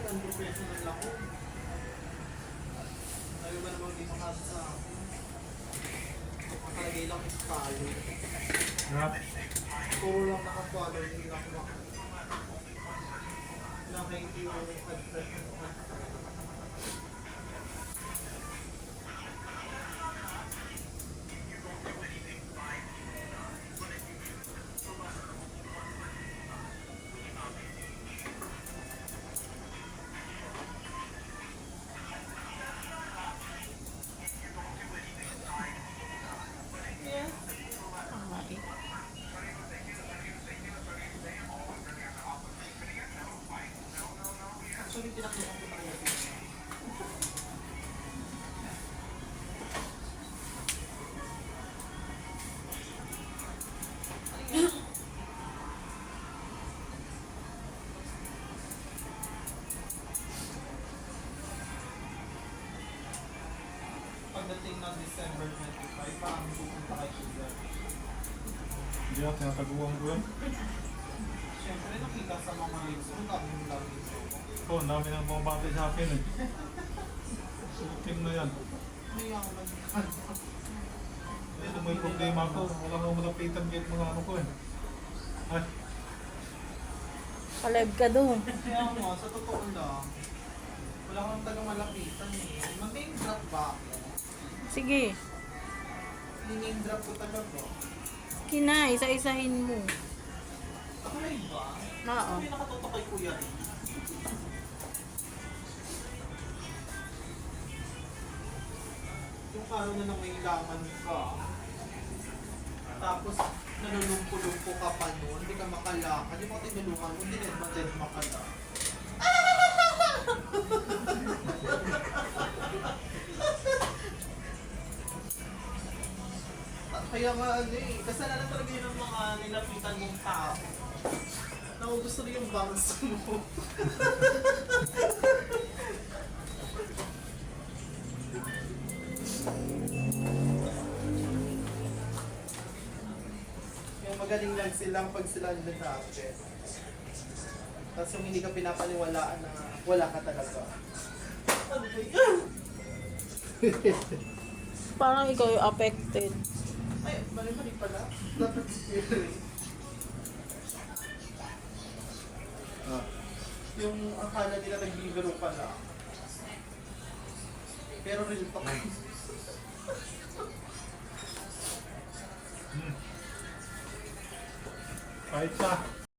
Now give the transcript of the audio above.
ang professional ako. Tayo ba naman di makasa sa nakalagay lang yung follow. Puro lang nakafollow, hindi lang ako nakahindi yung ad-fresh. Actually, pinaklukan ko talaga. Pagdating ng December 25, paano pupunta kay Kuya? Hindi ako tinataguan ko yun. Siyempre, nakita sa mga links mo, dami yung lagi mo. Oo, ang dami nang bumabati sa akin eh. Shooting na yan. Mayaman ka. Ito may problema ako. Wala akong malapitan kahit mga ano ko eh. Ay, Palive ka doon. Kaya mo, sa totoo lang, wala kang taga-malapitan eh. Mag-name drop ba ako? Sige. Name drop ko talaga. Kina, isa-isahin mo. Ako na yun ba? Oo. Hindi nakatutok kay Kuya rin. Yung araw na nang may laman ka, tapos nalulumpo-lumpo ka pa noon, hindi ka makalakad, yung mga tinulungan mo, dead makala. Kaya nga ano eh, kasalanan talaga yun ng mga nilapitan mong tao. Nakugusto rin yung bangs mo. Yung magaling lang silang pag sila nilapit. Tapos yung hindi ka pinapaniwalaan na wala ka talaga. Ano ba yan? Parang ikaw yung affected. Ay, mali-mali pala. Dapat spirit. Yung akala nila nagbibiro pala. Pero real talk. kahit sa